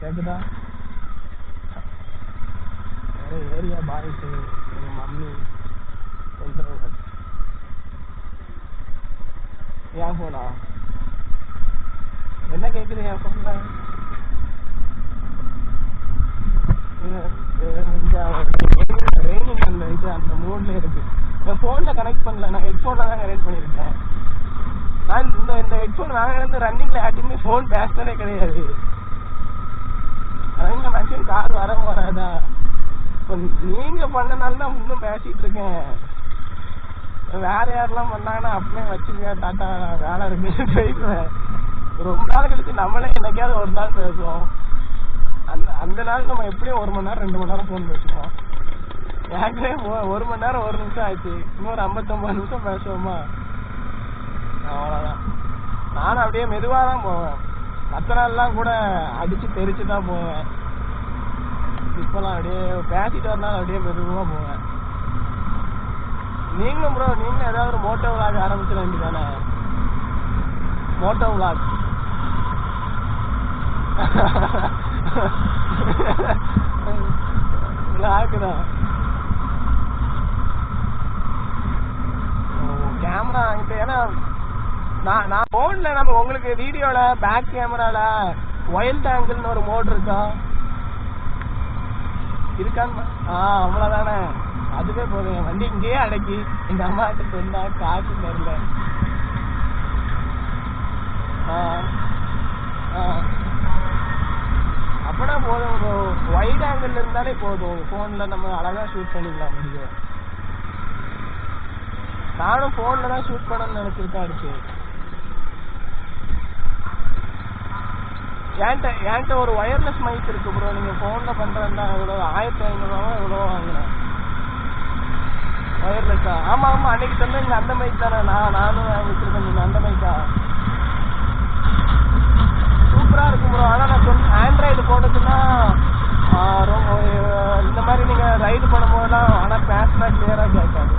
கேக்குதா? Area boys எங்கள் mummy சொல்கிறவங்க. ஏன் போனா என்ன கேட்குது என் ஃபோனில்? ரெய்னிங் அந்த இது அந்த மூட்லேயே இருக்குது. என் ஃபோனில் கனெக்ட் பண்ணல, நான் ஹெட்ஃபோனில் தான் கனெக்ட் பண்ணியிருக்கேன். நான் இந்த ஹெட்ஃபோன் வாங்கினது ரன்னிங்கில் யார்ட்டையுமே ஃபோன் பேசுனதே கிடையாது. அதான் இந்த மனுஷன் கால் வராதா? இப்போ நீங்கள் பண்ணனால தான் இன்னும் பேசிகிட்டு இருக்கேன். வேற யாரெல்லாம் பண்ணாங்கன்னா அப்படியே வச்சுக்க டாட்டா வேலை இருக்குன்னு போயிடுவேன். ரொம்ப நாள் கழிச்சு நம்மளே என்னைக்காவது ஒரு நாள் பேசுவோம். அந்த நாள் நம்ம எப்படியும் 1 மணி நேரம் 2 மணி நேரம் ஃபோன் பேசுவோம். ஏற்கனவே 1 மணி நேரம் 1 நிமிஷம் ஆயிடுச்சு. இன்னொரு 59 நிமிஷம் பேசுவோமா? அவ்வளோதான். நானும் அப்படியே மெதுவாக தான் போவேன். மற்ற நாள்லாம் கூட அடித்து தெரிச்சு தான் போவேன். இப்போலாம் அப்படியே பேசிட்டு வரனால அப்படியே மெதுவாக போவேன். நீங்களும் ப்ரோ, நீங்களும் ஏதாவது ஒரு மோட்டோ விளாக் ஆரம்பிச்சிட வேண்டியதானே? Moto vlog விளாக்குதான். கேமரா வாங்கிட்டு, ஏன்னா நான் ஃபோனில் நம்ம உங்களுக்கு வீடியோவில் பேக் கேமராவில் ஒயில்ட் ஆங்கிள்னு ஒரு மோட் இருக்கா? இருக்கான்னு அவ்வளோதானே. அதுவே போதும். என் வண்டி இங்கேயே அடக்கி எங்கள் அம்மாட்ட சொன்னா காசு தரல. அப்பனா போதும் ப்ரோ. வைட் ஆங்கிள் இருந்தாலே போதும். ஃபோனில் நம்ம அழகாக ஷூட் பண்ணிக்கலாம் வீடியோ. நானும் ஃபோனில் தான் ஷூட் பண்ணணும்னு நினச்சிருக்கேன். அடுத்து என்கிட்ட ஒரு ஒயர்லெஸ் மைக் இருக்கு ப்ரோ. நீங்கள் ஃபோனில் பண்ணுறதா எவ்வளோ? 1500 எவ்வளோ வாங்கினேன் ஒயர்லெஸ்ஸா? ஆமாம் அன்னைக்கு சொன்னீங்க அந்த மைக் தானே. நானும் வச்சுருக்கேன். நீங்கள் அந்த மைக்கா? சூப்பராக இருக்கும் ப்ரோ. ஆனால் நான் ஆண்ட்ராய்டு போனதுன்னா இந்த மாதிரி நீங்கள் ரைடு பண்ணும்போதெல்லாம் ஆனால் பேசினா கிளியராக கேட்காது.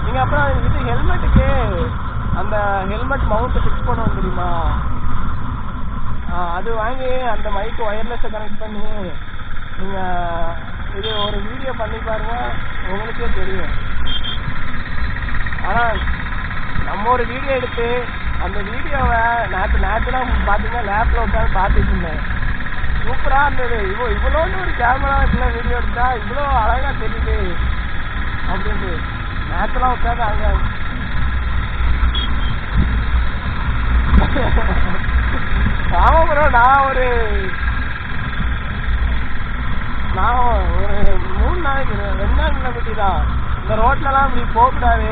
நீங்கள் அப்புறம் இது ஹெல்மெட்டுக்கு அந்த ஹெல்மெட் மவுண்ட்டை ஃபிக்ஸ் பண்ணுவோம் தெரியுமா? அது வாங்கி அந்த மைக்கு ஒயர்லெஸ்ஸை கனெக்ட் பண்ணி நீங்கள் இது ஒரு வீடியோ பண்ணி பாருங்க, உங்களுக்கே தெரியும். ஆனால் நம்ம ஒரு வீடியோ எடுத்து அந்த வீடியோவை நேற்றுலாம் பார்த்தீங்கன்னா லேப்பில் உட்காந்து பார்த்துட்டு இருந்தேன். சூப்பராக இருந்தது. இவ்வளோன்னு ஒரு கேமரா வச்சுலாம் வீடியோ எடுத்தா இவ்வளோ அழகாக தெரியுது அப்படின்ட்டு நேற்றுலாம் உட்காந்து அங்கே ஆமாம் ப்ரோ. நான் ஒரு 3 நாளைக்கு 2 நாள் முன்னாடி தான் இந்த ரோட்லலாம் இப்படி போகக்கூடாது,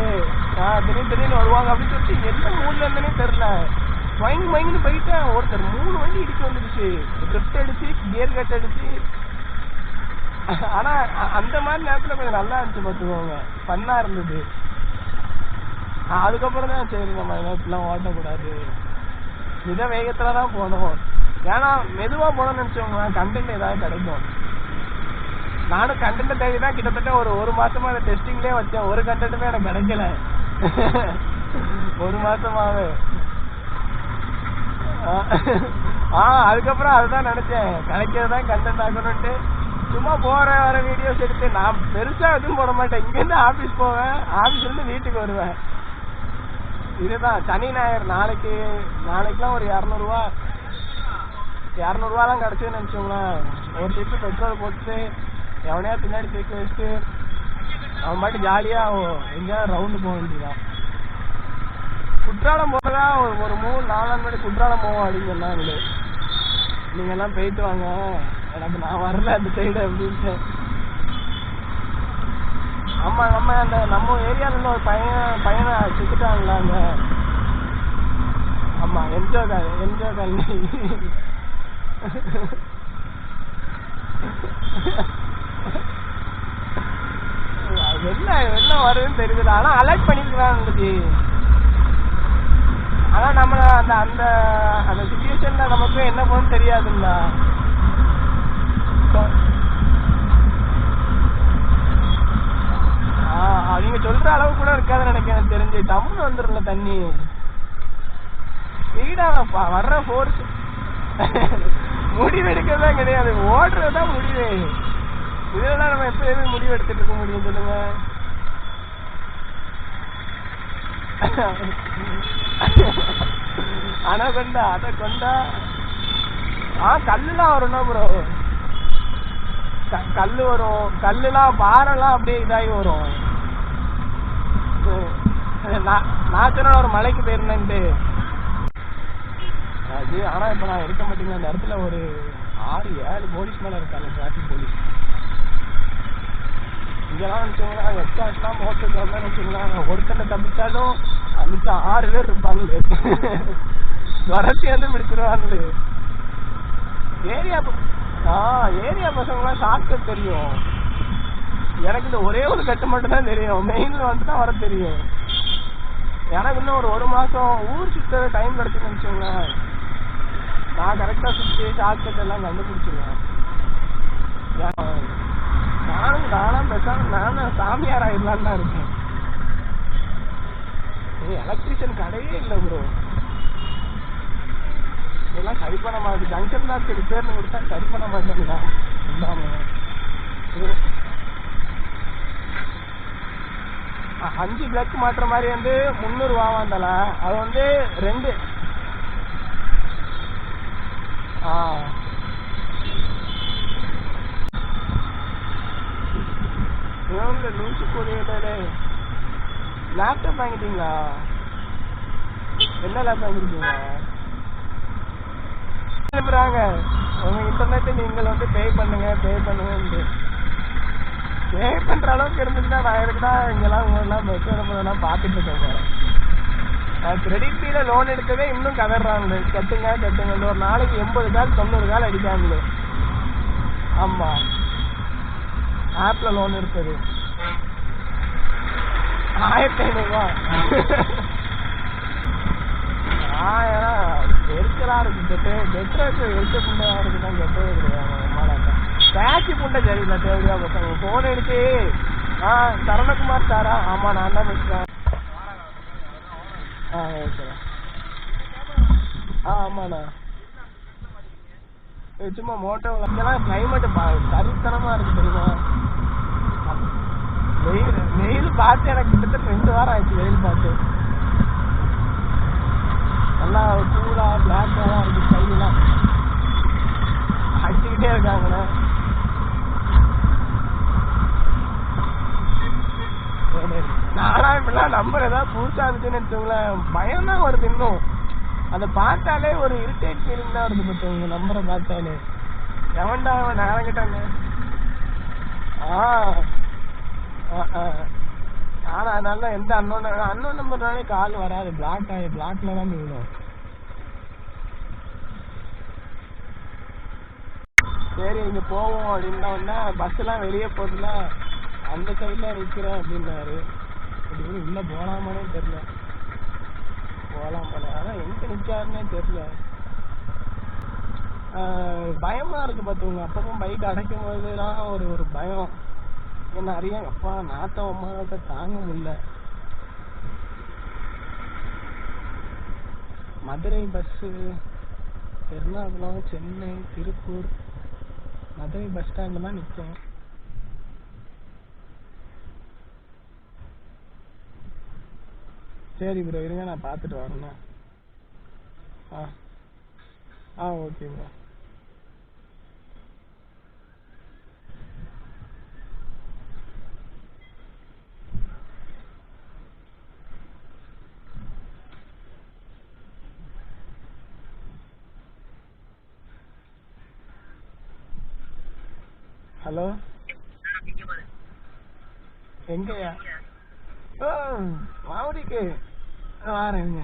திடீர்னு வருவாங்க அப்படின்னு சொல்லிட்டு எந்த மூட்ல இருந்தேனே தெரில. மைங்குன்னு போயிட்டேன். ஒருத்தர் 3 வண்டி இடிச்சு வந்துடுச்சு. ட்ரிஃப்ட் அடிச்சு, கியர் கட் அடிச்சு. ஆனால் அந்த மாதிரி நேரத்தில் கொஞ்சம் நல்லா இருந்துச்சு பார்த்துக்கோங்க. ஃபன்னாக இருந்தது. அதுக்கப்புறம் தான் சரி நம்ம இப்படிலாம் ஓட்டக்கூடாது, மித வேகத்தில் தான் போகணும். ஏன்னா மெதுவாக போனோம்னு நினச்சவங்க கண்டென்ட் ஏதாவது கிடைக்கும். நானும் கண்டென்ட்டை தேடி தான் கிட்டத்தட்ட ஒரு மாதமாக அதை டெஸ்டிங்லேயே வச்சேன். ஒரு கண்டென்ட்டுமே எனக்கு கிடைக்கல. 1 மாதமாகவே. அதுக்கப்புறம் அதுதான் நினச்சேன், கிடைக்கிறது தான் கண்டென்ட் ஆகணும்ட்டு சும்மா வர வீடியோஸ் எடுத்து நான் பெருசாக எதுவும் போட மாட்டேன். இங்கேருந்து ஆஃபீஸ் போவேன், ஆஃபீஸ்லேருந்து வீட்டுக்கு வருவேன். இதுதான் சனி ஞாயிறு. நாளைக்கெலாம் ஒரு 200ரூவாலாம் கிடச்சுன்னு நினச்சோங்களேன். ஒரு ட்ரிப்பு பெட்ரோல் போட்டு எவனையா பின்னாடி தூக்கி வச்சுட்டு அவன் பாட்டு ஜாலியாக எங்கேயாவது ரவுண்டு போக வேண்டியதான். குற்றாலம் போகிறதா ஒரு 3-4 நாள் முன்னாடி குற்றாலம் போவோம் அப்படின்னு சொன்னாங்களே. நீங்கள்லாம் போயிட்டு வாங்க, எனக்கு நான் வரல அந்த சைடு அப்படின்ட்டு. ஆமாம், நம்ம ஏரியாவில் ஒரு பையனை சுட்டுட்டாங்களா அங்கே. ஆமாம், என்ஜாய் காலனி. என்ன வருதுன்னு தெரியுது. ஆனால் அலர்ட் பண்ணிருக்கிறான் இருந்துச்சு. ஆனால் நம்மளை அந்த சுச்சுவேஷனில் நமக்கு என்ன போகணும்னு தெரியாதுங்களா. நீங்க சொல்ற அளவு கூட இருக்காதுன்னு நினைக்கிறேன். தெரிஞ்சு டம்னு வந்துடும்ல தண்ணி. ஸ்பீடா வர்ற ஃபோர்ஸ். முடிவெடுக்கிறதா கிடையாது, ஓடுறதுதான் முடிவு. இதெல்லாம் நம்ம எப்ப முடிவு எடுத்துட்டு இருக்க முடியும் சொல்லுங்க? ஆனா கொண்டா அத கொண்டா கல்லுலாம் வரும்னா ப்ரோ, கல்லு வரும், கல்லுலாம் பாறைலாம் அப்படியே இதாகி வரும். நான் சொன்ன ஒரு மலைக்கு போயிருந்தேன்ட்டு அது. ஆனா இப்ப நான் இருக்க மாட்டேங்க, அந்த இடத்துல ஒரு 6-7 போலீஸ் மேல இருக்காங்க, டிராபிக் போலீஸ். இங்கெல்லாம் வச்சுங்களா எக்ஸ்ட்ராஸ்லாம் போட்டுருக்காங்க வச்சுங்களா, ஒருத்தனை தப்பிச்சாலும் மிச்ச 6 பேர் இருப்பாங்களே, வரத்தி வந்து பிடிச்சிருவாங்களே. ஏரியா பசங்களாம் ஷார்ட்கட் தெரியும், எனக்கு இந்த ஒரே ஒரு கட்டு மட்டும் தான் தெரியும், மெயின்ல வந்து தான் வர தெரியும். எனக்கு இன்னும் ஒரு மாசம் ஊர் சுத்த டைம் கிடைச்சுன்னு வச்சுங்களேன், நான் கரெக்டா சுற்றி ஷார்ட்கட் எல்லாம் கண்டுபிடிச்சிருவேன். நானும் சாமியார் ஆயிடலான்னு தான் இருக்கேன். எலக்ட்ரிஷியன் கடையே இல்லை ப்ரோ, இதெல்லாம் சரி பண்ண மாட்டேன். ஜங்ஷன் தான் சரி பேர்னு கொடுத்தா சரி பண்ண மாட்டேங்குதா. 5 பிளக் மாட்டுற மாதிரி வந்து 300 வாவாந்தால, அது வந்து 2 லூசு கூலியே. லேப்டாப் வாங்கிட்டீங்களா? என்ன லேப் வாங்கிருக்கீங்க? உங்க இன்டர்நெட் நீங்கள் வந்து பே பண்ணுங்க பே பண்ற அளவுக்கு இருந்துச்சுன்னா நான் எதுக்குதான் இங்கெல்லாம் உங்களெல்லாம் பஸ் பார்த்துட்டு இருக்கேன். நான் கிரெடிட் பீல லோன் எடுத்ததே இன்னும் கதறாங்க, கட்டுங்க ஒரு நாளைக்கு 80 கால் 90 கால் அடிக்காங்களே. ஆமா, ஆப்ல லோன் இருக்குது 1500 ரூபா. எரிச்சலா இருக்கு, பெட்ரோல் எரிச்ச புண்டையா இருக்குதான் கெட்டவே கிடையாது. பேச்சு புண்டை சரியில்லை, தேவையா பசங்க போன் அடிச்சு சரணகுமார் சாரா? ஆமா நான் தான் பேசுறேன். ஆமாண்ணா, சும்மா மோட்டோ இதெல்லாம் கிளைமேட் சரித்தனமா இருக்கு தெரியுமா. வெயில் பார்த்து எனக்கு கிட்டத்தட்ட 2 வாரம் ஆயிடுச்சு வெயில் பார்த்து. நல்லா கூலா பிளாக்கா தான் இருக்கு, ஸ்கைலாம் அடிச்சுக்கிட்டே இருக்காங்கண்ணே. நானா இப்பெல்லாம் நம்பர் ஏதாவது புதுசா இருந்துச்சுன்னு வச்சுக்கோங்களேன் பயம் தான் வருது. இன்னும் அதை பார்த்தாலே ஒரு இரிட்டேட் ஃபீலிங் தான் வருது. பட் உங்க நம்பரை பார்த்தாலே எவன்டா அவன் நேரம் கேட்டாங்க. ஆனா அதனால எந்த அன்னோன் நம்பர்னாலே கால் வராது, பிளாக்ல தான் விழும். சரி இங்க போவோம் அப்படின்னா பஸ் எல்லாம் வெளியே போகுதுல, அந்த சைட்ல நிக்கிறேன் அப்படின்னாரு. உள்ள போலாமானே தெரியல, போலாம் போல, ஆனா எங்க நிக்காருன்னே தெரியல. பயமா இருக்கு பார்த்துங்க. அப்பவும் பைக் அடைக்கும் போதுதான் ஒரு பயம். என்ன அறிய அப்பா நாட்டம் அம்மாட்ட தாங்க முடியல. மதுரை பஸ், எர்ணாகுளம், சென்னை, திருப்பூர், மதுரை பஸ் ஸ்டாண்ட்ல தான் நிற்கும். சரி ப்ரோ இருங்க, நான் பார்த்துட்டு வரேண்ணா. Okay bro. ஹலோ, எங்கயா? மாவடிக்கு வாரேங்க.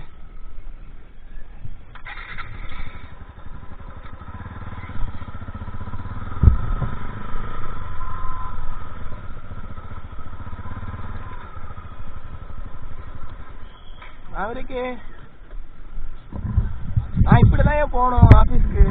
அவருக்கு நான் இப்படிதான் போனோம் ஆபீஸ்க்கு.